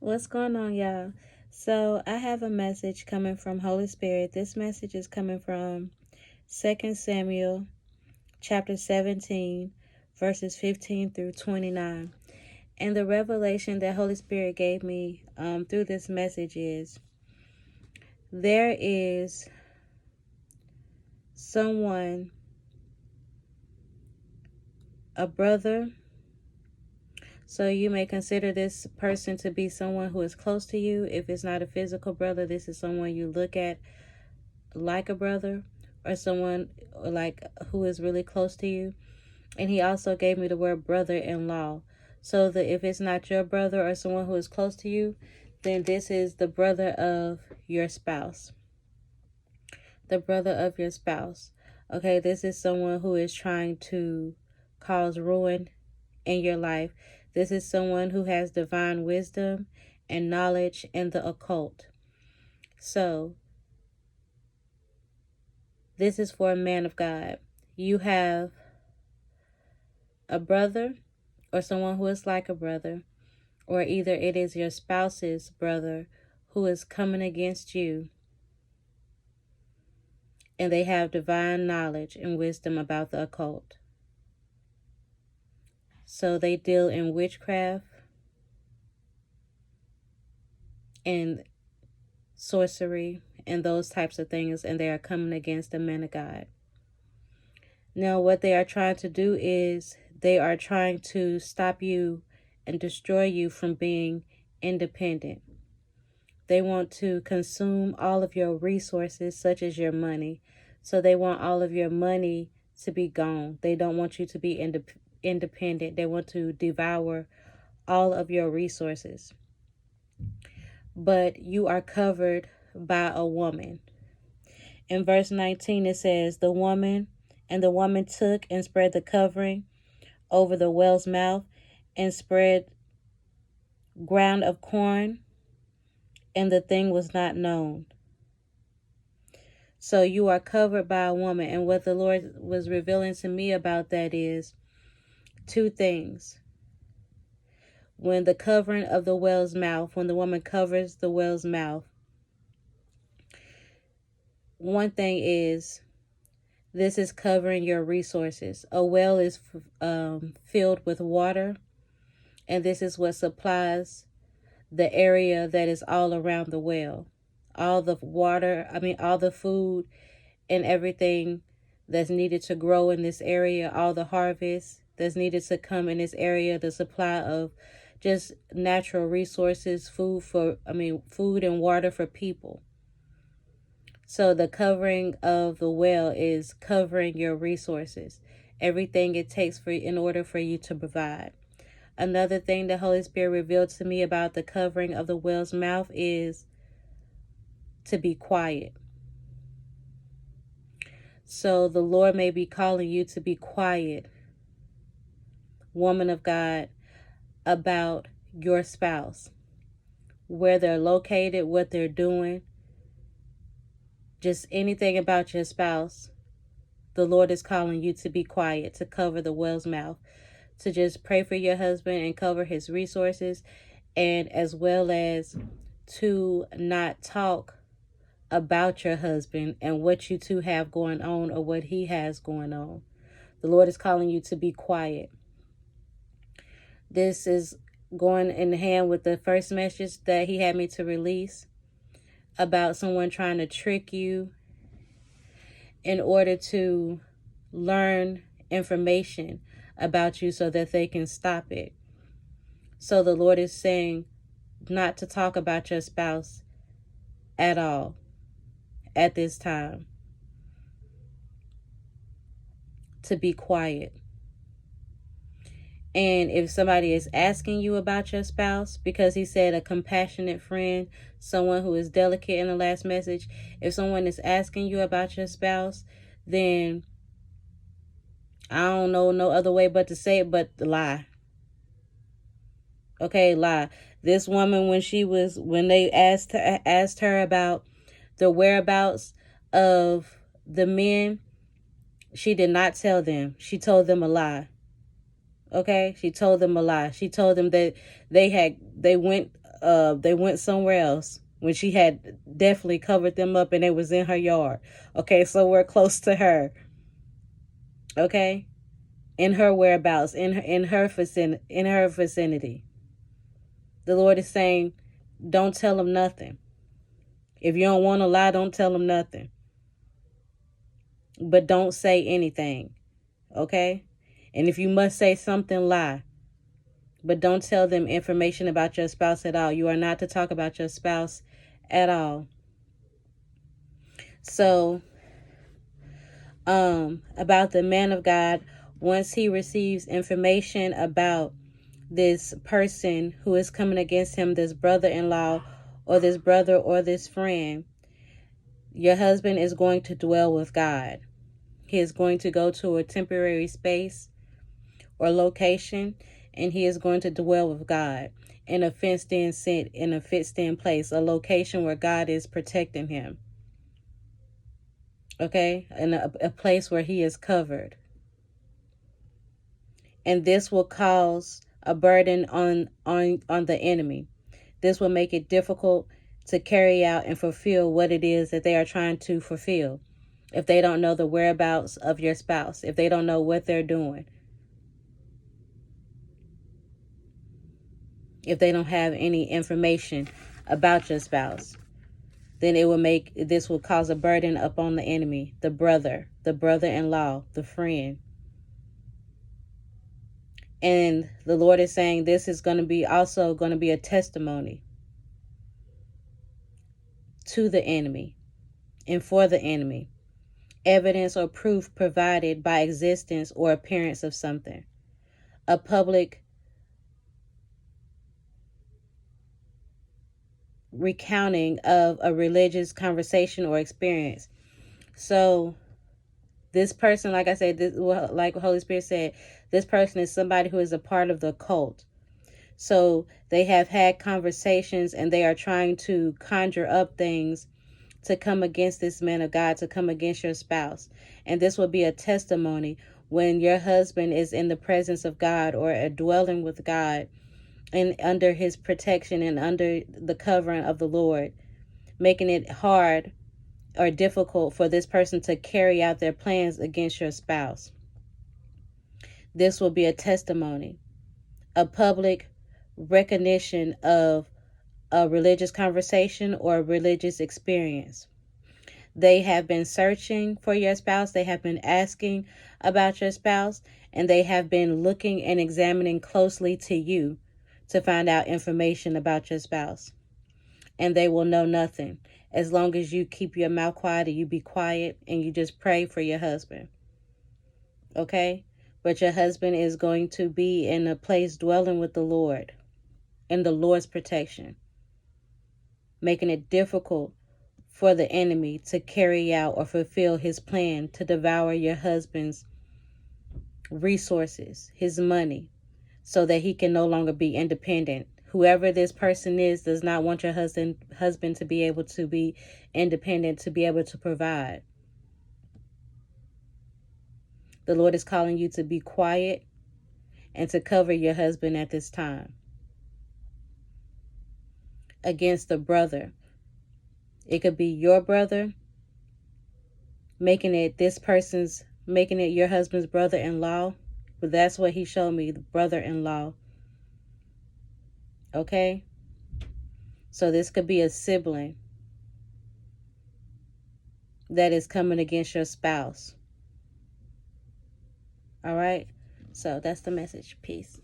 What's going on, y'all? So, I have a message coming from Holy Spirit. This message is coming from 2 Samuel chapter 17, verses 15 through 29. And the revelation that Holy Spirit gave me through this message is there is someone, a brother. So you may consider this person to be someone who is close to you. If it's not a physical brother, this is someone you look at like a brother, or someone like who is really close to you. And he also gave me the word brother-in-law. So that if it's not your brother or someone who is close to you, then this is the brother of your spouse. The brother of your spouse. Okay, this is someone who is trying to cause ruin in your life. This is someone who has divine wisdom and knowledge in the occult. So, this is for a man of God. You have a brother or someone who is like a brother, or either it is your spouse's brother who is coming against you, and they have divine knowledge and wisdom about the occult. So they deal in witchcraft and sorcery and those types of things, and they are coming against the men of God. Now, what they are trying to do is they are trying to stop you and destroy you from being independent. They want to consume all of your resources, such as your money. So they want all of your money to be gone. They don't want you to be independent. They want to devour all of your resources. But you are covered by a woman. In verse 19, it says, the woman took and spread the covering over the well's mouth and spread ground of corn, and the thing was not known. So you are covered by a woman. And what the Lord was revealing to me about that is two things. When the covering of the well's mouth, when the woman covers the well's mouth, one thing is this is covering your resources. A well is filled with water, and this is what supplies the area that is all around the well. All the water, all the food and everything that's needed to grow in this area, all the harvest that's needed to come in this area, the supply of just natural resources, food and water for people. So the covering of the well is covering your resources, everything it takes in order for you to provide. Another thing the Holy Spirit revealed to me about the covering of the well's mouth is to be quiet. So the Lord may be calling you to be quiet, woman of God, about your spouse, where they're located, what they're doing, just anything about your spouse. The Lord is calling you to be quiet, to cover the well's mouth, to just pray for your husband and cover his resources, and as well as to not talk about your husband and what you two have going on or what he has going on. The Lord is calling you to be quiet. This is going in hand with the first message that he had me to release about someone trying to trick you in order to learn information about you so that they can stop it. So the Lord is saying not to talk about your spouse at all at this time. To be quiet. And if somebody is asking you about your spouse, because he said a compassionate friend, someone who is delicate in the last message, if someone is asking you about your spouse, then I don't know no other way but to say it, but lie. Okay, lie. This woman, when they asked her about the whereabouts of the men, she did not tell them. She told them a lie. Okay, she told them a lie. She told them that they went they went somewhere else when she had definitely covered them up and it was in her yard. Okay, somewhere close to her. Okay, in her whereabouts, in her vicinity. The Lord is saying, don't tell them nothing. If you don't want to lie, don't tell them nothing. But don't say anything. Okay? And if you must say something, lie. But don't tell them information about your spouse at all. You are not to talk about your spouse at all. So, about the man of God, once he receives information about this person who is coming against him, this brother-in-law or this brother or this friend, your husband is going to dwell with God. He is going to go to a temporary space or location, and he is going to dwell with God in a fenced-in place, a location where God is protecting him. Okay, in a place where he is covered. And this will cause a burden on the enemy. This will make it difficult to carry out and fulfill what it is that they are trying to fulfill. If they don't know the whereabouts of your spouse, if they don't know what they're doing, if they don't have any information about your spouse, then this will cause a burden upon the enemy, the brother-in-law, the friend. And the Lord is saying this is also going to be a testimony to the enemy and for the enemy. Evidence or proof provided by existence or appearance of something. A public recounting of a religious conversation or experience. So this person, like I said, like Holy Spirit said, this person is somebody who is a part of the cult. So they have had conversations and they are trying to conjure up things to come against this man of God, to come against your spouse. And this will be a testimony when your husband is in the presence of God or dwelling with God and under his protection and under the covering of the Lord, making it hard or difficult for this person to carry out their plans against your spouse. This will be a testimony, a public recognition of a religious conversation or a religious experience. They have been searching for your spouse. They have been asking about your spouse, and they have been looking and examining closely to you to find out information about your spouse. And they will know nothing as long as you keep your mouth quiet and you be quiet and you just pray for your husband. Okay? But your husband is going to be in a place dwelling with the Lord, in the Lord's protection, making it difficult for the enemy to carry out or fulfill his plan to devour your husband's resources, his money, so that he can no longer be independent. Whoever this person is does not want your husband to be able to be independent, to be able to provide. The Lord is calling you to be quiet and to cover your husband at this time. Against the brother. It could be your brother, making it your husband's brother-in-law. But that's what he showed me, the brother-in-law. Okay? So this could be a sibling that is coming against your spouse. All right? So that's the message. Peace.